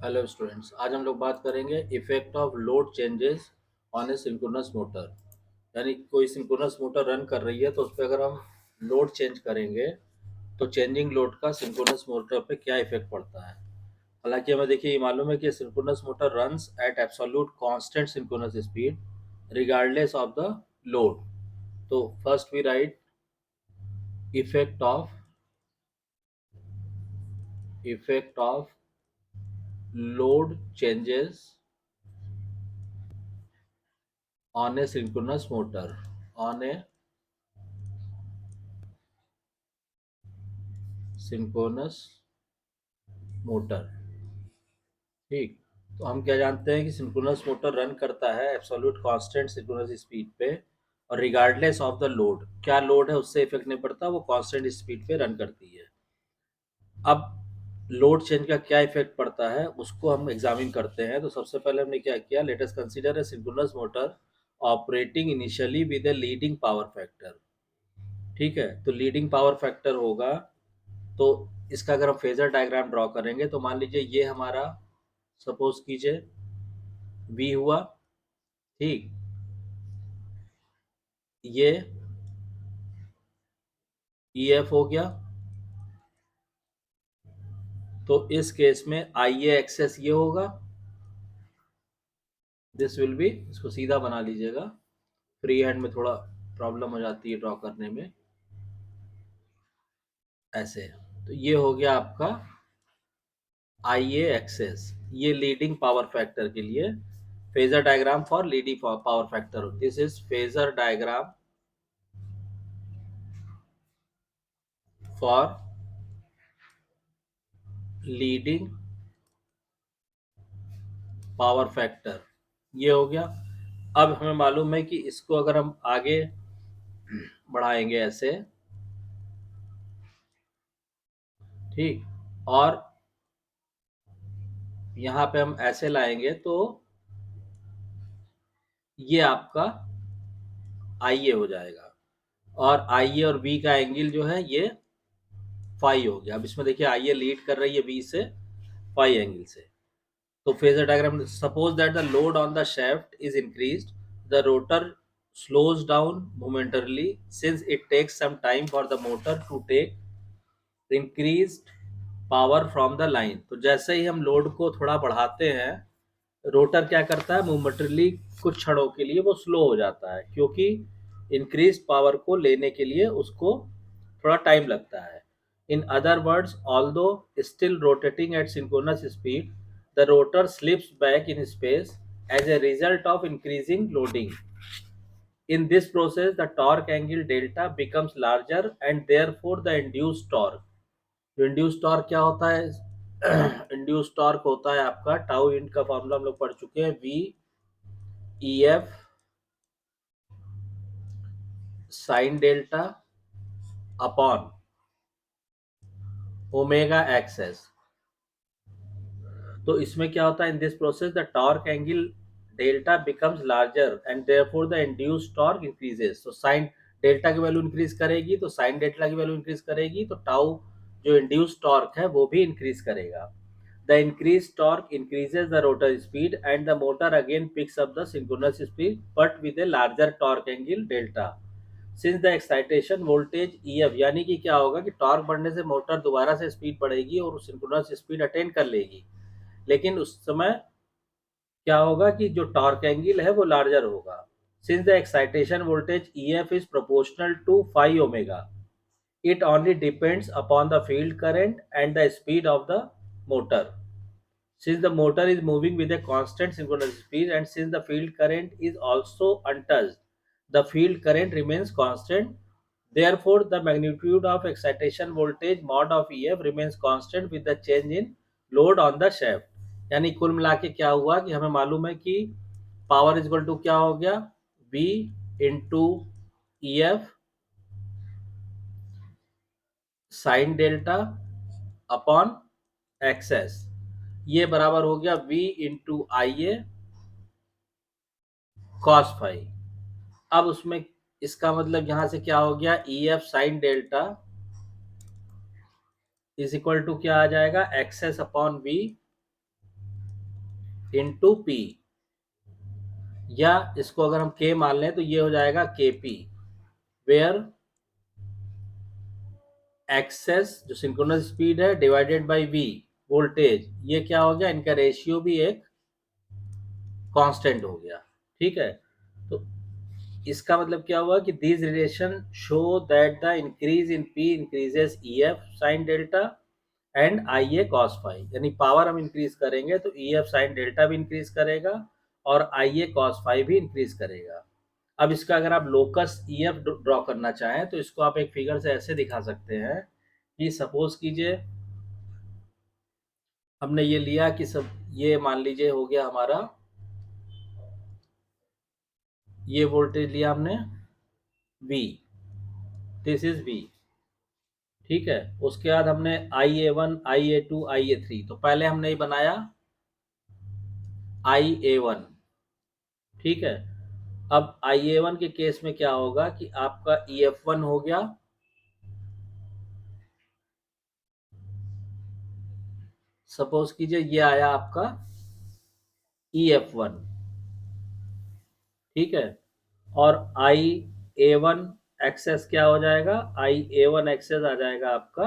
Hello students, आज हम लोग बात करेंगे effect of load changes on A synchronous motor. यानी कोई सिंक्रोनस मोटर रन कर रही है तो उस पर अगर हम लोड चेंज करेंगे तो चेंजिंग लोड का सिंक्रोनस मोटर पे क्या इफेक्ट पड़ता है। हालांकि हमें देखिए ये मालूम है कि synchronous motor runs at absolute constant synchronous speed regardless of the load. तो first we write effect of load changes on a synchronous motor on a synchronous motor। ठीक, तो हम क्या जानते हैं कि सिंक्रोनस मोटर रन करता है एब्सोल्यूट कांस्टेंट सिंक्रोनस स्पीड पे और रिगार्डलेस ऑफ द लोड। क्या लोड है उससे इफेक्ट नहीं पड़ता, वो कांस्टेंट स्पीड पे रन करती है। अब लोड चेंज का क्या इफेक्ट पड़ता है उसको हम एग्जामिन करते हैं। तो सबसे पहले हमने क्या किया, let us consider a synchronous motor operating initially with a leading power factor. ठीक है, तो लीडिंग पावर फैक्टर होगा तो इसका अगर हम फेजर डायग्राम ड्रॉ करेंगे तो मान लीजिए ये हमारा, सपोज कीजिए V हुआ। ठीक, ये EF हो गया। तो इस केस में IA एक्सेस ये होगा, दिस विल बी, इसको सीधा बना लीजिएगा, फ्री हैंड में थोड़ा प्रॉब्लम हो जाती है ड्रॉ करने में, ऐसे। तो ये हो गया आपका IA एक्सेस, ये लीडिंग पावर फैक्टर के लिए phasor diagram for leading power factor. This is phasor diagram for leading power factor, ये हो गया। अब हमें मालूम है कि इसको अगर हम आगे बढ़ाएंगे ऐसे, ठीक, और यहाँ पे हम ऐसे लाएंगे तो ये आपका IA हो जाएगा और IA और V का एंगल जो है ये फाई हो गया। अब इसमें देखिए IA लीड कर रही है V से फाई एंगल से। तो phasor diagram, suppose that the load on the shaft is increased, the rotor slows down momentarily since it takes some time for the motor to take increased power from the line. तो जैसे ही हम load को थोड़ा बढ़ाते हैं, rotor क्या करता है, मोमेंटरली कुछ क्षणों के लिए वो स्लो हो जाता है, क्योंकि इंक्रीज पावर को लेने के लिए उसको थोड़ा टाइम लगता है। In other words, although still rotating at synchronous speed, the rotor slips back in space as a result of increasing loading. In this process, the torque angle delta becomes larger and therefore the induced torque। तो induce torque क्या होता है? Induce torque होता है आपका, tau int का formula हम लोग पढ़ चुके हैं, V EF sine delta upon omega x s. तो इसमें क्या होता है, in this process the torque angle delta becomes larger and therefore the induced torque increases. तो साइन डेल्टा की वैल्यू इंक्रीज करेगी तो साइन डेल्टा की वैल्यू इंक्रीज करेगी, तो टाउ जो इंड्यूस्ड टॉर्क है वो भी इंक्रीज करेगा। The increased torque increases the rotor speed and the motor again picks up the synchronous speed but with a larger torque angle delta। Since the excitation voltage EF, यानी कि क्या होगा कि torque बढ़ने से मोटर दोबारा से स्पीड बढ़ेगी और सिंक्रोनस स्पीड अटेन कर लेगी, लेकिन उस समय क्या होगा कि जो टॉर्क एंगल है वो लार्जर होगा। Since the excitation voltage EF is proportional to phi omega, it only depends upon the field current and the speed of the motor। Since the motor is moving with a constant synchronous speed and since the field current is also untouched, the field current remains constant. Therefore, the magnitude of excitation voltage mod of EF remains constant with the change in load on the shaft। यानी कुल मिला के क्या हुआ कि हमें मालूम है कि पावर इज इक्वल टू क्या हो गया, V into EF sine delta upon x s, ये बराबर हो गया V into IA cos phi. अब उसमें इसका मतलब यहां से क्या हो गया, EF sine delta is equal to क्या आ जाएगा, x s upon V into p, या इसको अगर हम के मान लें तो ये हो जाएगा के पी, वेयर एक्सेस जो सिंक्रोनस स्पीड है डिवाइडेड बाय वी वोल्टेज, ये क्या हो गया, इनका रेशियो भी एक कांस्टेंट हो गया। ठीक है, तो इसका मतलब क्या हुआ कि this relation show that the increase in p increases e f sine delta and i a cos phi, यानी पावर हम इंक्रीज करेंगे तो ई एफ साइन डेल्टा भी इंक्रीज करेगा और आई ए कॉस फाई भी इंक्रीज करेगा। अब इसका अगर आप लोकस ई एफ ड्रॉ करना चाहें तो इसको आप एक फिगर से ऐसे दिखा सकते हैं कि सपोज कीजिए हमने ये लिया कि सब ये मान लीजिए हो गया हमारा, ये वोल्टेज लिया हमने V, दिस इज V। ठीक है, उसके बाद हमने IA1 IA2 IA3, तो पहले हमने ये बनाया IA1। ठीक है, अब IA1 के केस में क्या होगा कि आपका EF1 हो गया, सपोज कीजिए ये आया आपका EF1। ठीक है, और IA1 एक्सेस क्या हो जाएगा, IA1 एक्सेस आ जाएगा आपका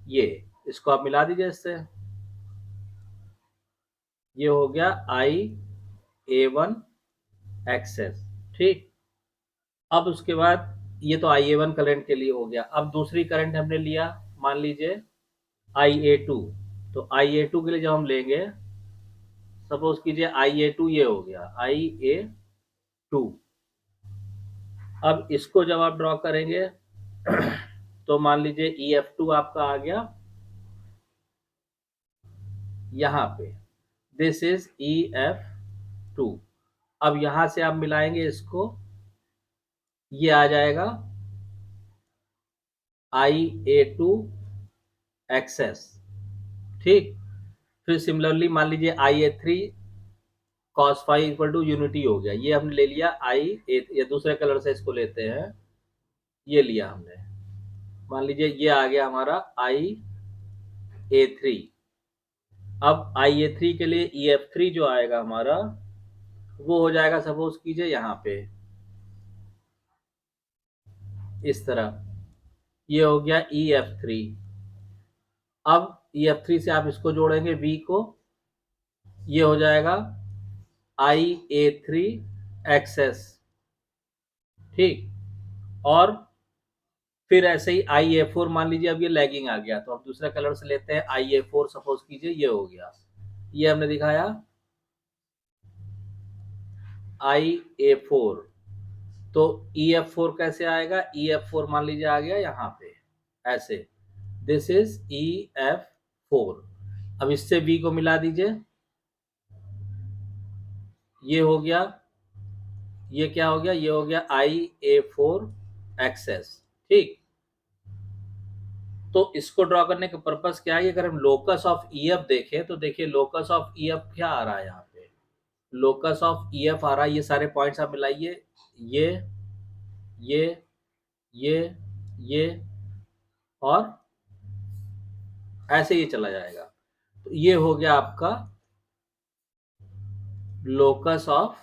ये, इसको आप मिला दीजिए इससे, ये हो गया IA1 एक्सेस। ठीक, अब उसके बाद ये तो IA1 करंट के लिए हो गया। अब दूसरी करंट हमने लिया, मान लीजिए IA2, तो IA2 के लिए जब हम लेंगे, सपोज कीजिए IA2 ये हो गया IA2। अब इसको जब आप ड्रॉ करेंगे तो मान लीजिए EF2 आपका आ गया यहाँ पे, दिस इज EF2। अब यहां से आप मिलाएंगे इसको, ये आ जाएगा IA2 एक्सेस। ठीक, फिर सिमिलरली मान लीजिए IA3 cos phi equal to unity हो गया, ये हमने ले लिया या दूसरे कलर से इसको लेते हैं, ये लिया हमने, मान लीजिए ये आ गया हमारा IA3। अब IA3 के लिए EF3 जो आएगा हमारा वो हो जाएगा, सपोज कीजिए यहाँ पे इस तरह, ये हो गया EF3। अब EF3 से आप इसको जोड़ेंगे V को, ये हो जाएगा IA3 एक्सेस। ठीक, और फिर ऐसे ही IA4 मान लीजिए, अब ये लैगिंग आ गया तो अब दूसरा कलर से लेते हैं, IA4 सपोज कीजिए ये हो गया, ये हमने दिखाया IA4। तो EF4 कैसे आएगा, EF4 मान लीजिए आ गया यहाँ पे ऐसे, दिस इज EF4। अब इससे V को मिला दीजिए, ये हो गया, ये क्या हो गया, ये हो गया IA4 एक्सेस। ठीक, तो इसको ड्रॉ करने का पर्पस क्या है, अगर हम लोकस ऑफ EF देखें तो देखिए लोकस ऑफ EF क्या आ रहा है यहाँ पे, लोकस ऑफ EF आ रहा है, ये सारे पॉइंट्स आप मिलाइए, ये ये ये ये और ऐसे ही चला जाएगा, तो ये हो गया आपका लोकस ऑफ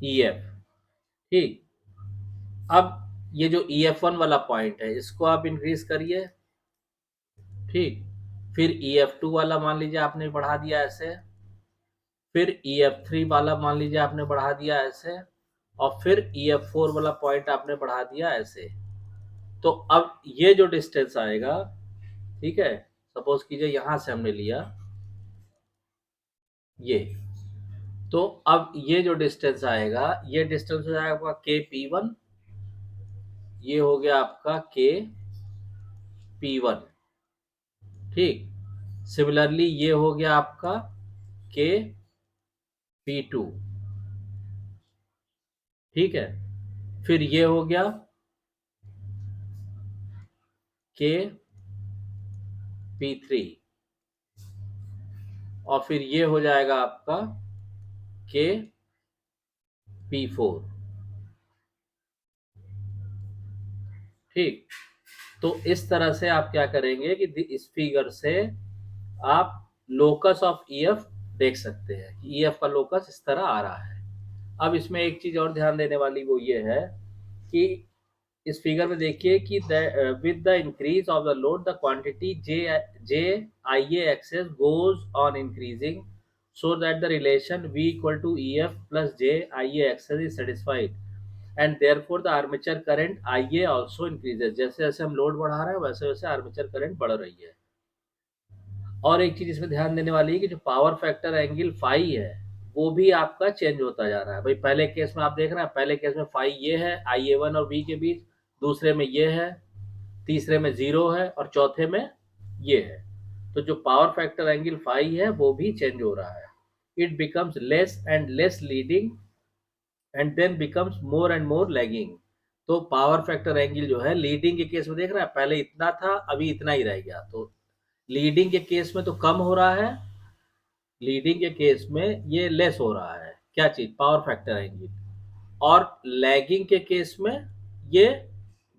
EF। ठीक, अब ये जो EF1 वाला पॉइंट है इसको आप इंक्रीज करिए। ठीक, फिर EF2 वाला मान लीजिए आपने बढ़ा दिया ऐसे, फिर EF3 वाला मान लीजिए आपने बढ़ा दिया ऐसे, और फिर EF4 वाला पॉइंट आपने बढ़ा दिया ऐसे। तो अब ये जो डिस्टेंस आएगा, ठीक है, सपोज कीजिए यहां से हमने लिया ये, तो अब ये जो डिस्टेंस आएगा, ये डिस्टेंस हो जाएगा आपका KP1, ये हो गया आपका KP1। ठीक, सिमिलरली ये हो गया आपका KP2। ठीक है, फिर ये हो गया KP3, और फिर ये हो जाएगा आपका KP4। ठीक, तो इस तरह से आप क्या करेंगे कि इस फिगर से आप लोकस ऑफ EF देख सकते हैं कि ईएफ का लोकस इस तरह आ रहा है। अब इसमें एक चीज और ध्यान देने वाली वो ये है कि इस फिगर में देखिए कि with the increase of the load the quantity j i a x s goes on increasing so that the relation V equal to e f plus j i a x s is satisfied and therefore the armature current I a also increases. जैसे जैसे हम load बढ़ा रहे हैं वैसे वैसे armature current बढ़ रही है। और एक चीज इसमें ध्यान देने वाली है कि जो पावर फैक्टर एंगल फाई है वो भी आपका चेंज होता जा रहा है। भाई पहले केस में आप देख रहे हैं, पहले केस में फाई ये है आई ए वन और बी के बीच, दूसरे में ये है, तीसरे में जीरो है और चौथे में ये है। तो जो पावर फैक्टर एंगल फाई है वो भी चेंज हो रहा है। It becomes less and less leading and then becomes more and more lagging. तो पावर फैक्टर एंगल जो है लीडिंग के केस में देख रहे हैं, पहले इतना था अभी इतना ही रह गया। तो लीडिंग के केस में तो कम हो रहा है, लीडिंग के केस में ये लेस हो रहा है, क्या चीज, पावर फैक्टर एंगल। और लैगिंग के केस में ये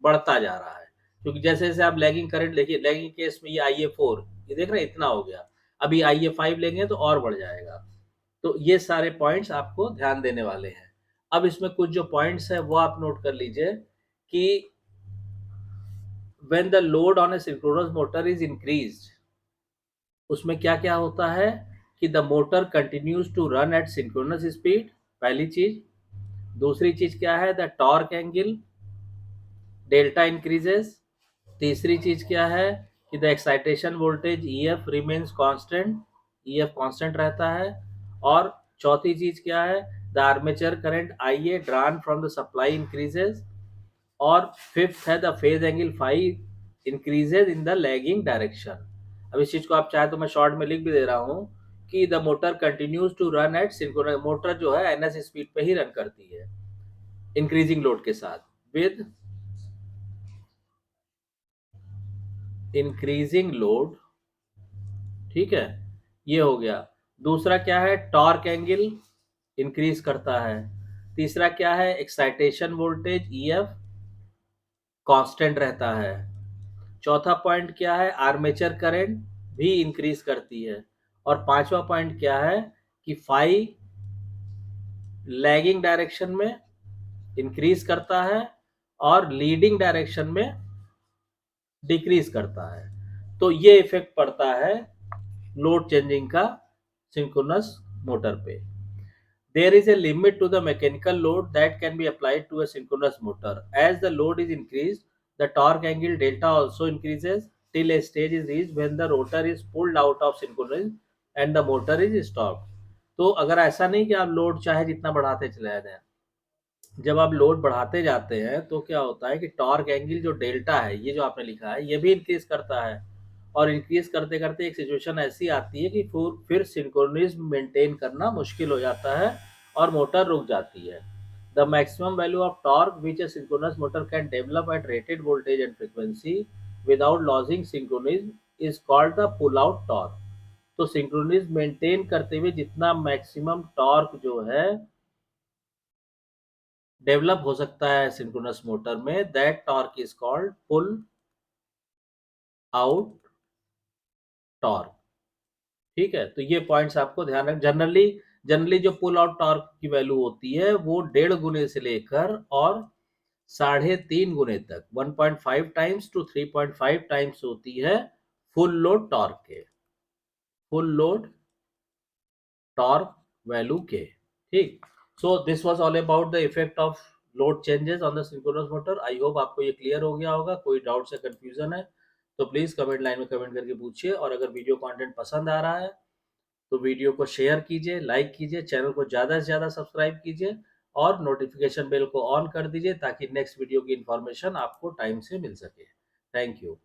बढ़ता जा रहा है, क्योंकि जैसे जैसे आप लैगिंग करंट देखिए, लैगिंग केस में ये आई ए फोर, ये देख रहे हैं इतना हो गया, अभी आई ए फाइव लेंगे तो और बढ़ जाएगा। तो ये सारे पॉइंट्स आपको ध्यान देने वाले हैं। अब इसमें कुछ जो पॉइंट्स है वो आप नोट कर लीजिए कि when the load on a synchronous motor is increased, उसमें क्या क्या होता है कि the motor continues to run at synchronous speed, पहली चीज। दूसरी चीज क्या है, the torque angle delta increases. तीसरी चीज क्या है कि the excitation voltage E F remains constant, E F constant रहता है। और चौथी चीज क्या है, the armature current I A drawn from the supply increases. और फिफ्थ है the phase angle phi increases in the lagging direction. अब इस चीज को आप चाहे तो मैं शॉर्ट में लिख भी दे रहा हूँ कि the motor continues to run at synchronous, motor जो है एनएस स्पीड पे ही रन करती है इंक्रीजिंग लोड के साथ, विद इंक्रीजिंग लोड। ठीक है, ये हो गया। दूसरा क्या है, टॉर्क एंगल इंक्रीज करता है। तीसरा क्या है, excitation voltage E F constant रहता है। चौथा पॉइंट क्या है, आर्मेचर करंट भी इंक्रीज करती है। और पांचवा पॉइंट क्या है कि फाई लैगिंग डायरेक्शन में इंक्रीज करता है और लीडिंग डायरेक्शन में डिक्रीज करता है। तो ये इफेक्ट पड़ता है लोड चेंजिंग का सिंक्रोनस मोटर पे। There is a limit to the mechanical load that can be applied to a synchronous motor. As the load is increased, the torque angle delta also increases till a stage is reached when the rotor is pulled out of synchronism and the motor is stopped. तो अगर ऐसा नहीं कि आप load चाहे जितना बढ़ाते चले जाएं, जब आप लोड बढ़ाते जाते हैं तो क्या होता है कि टॉर्क एंगल जो डेल्टा है, ये जो आपने लिखा है, ये भी इंक्रीज करता है। और इंक्रीज करते करते एक सिचुएशन ऐसी आती है कि फिर सिंक्रोनिज्म मेंटेन करना मुश्किल हो जाता है और मोटर रुक जाती है। The maximum value of torque which a synchronous motor can develop at rated voltage and frequency without losing synchronism is called the pull out torque. तो सिंक्रोनिज्म मेंटेन करते हुए जितना मैक्सिमम टॉर्क जो है डेवलप हो सकता है सिंक्रोनस मोटर में, that torque is called pull out torque. ठीक है, तो ये पॉइंट्स आपको ध्यान रख। जनरली जनरली जो पुल आउट टॉर्क की वैल्यू होती है वो 1.5 गुने से लेकर और 3.5 गुने तक, 1.5 टाइम्स टू 3.5 टाइम्स होती है फुल लोड टॉर्क के, फुल लोड टॉर्क वैल्यू के। ठीक, so this was all about the effect of load changes on the synchronous motor. I hope आपको ये क्लियर हो गया होगा। कोई डाउट या कंफ्यूजन है तो प्लीज कमेंट लाइन में कमेंट करके पूछिए। और अगर वीडियो कंटेंट पसंद आ रहा है तो वीडियो को शेयर कीजिए, लाइक कीजिए, चैनल को ज़्यादा से ज़्यादा सब्सक्राइब कीजिए और नोटिफिकेशन बेल को ऑन कर दीजिए ताकि नेक्स्ट वीडियो की इंफॉर्मेशन आपको टाइम से मिल सके। Thank you.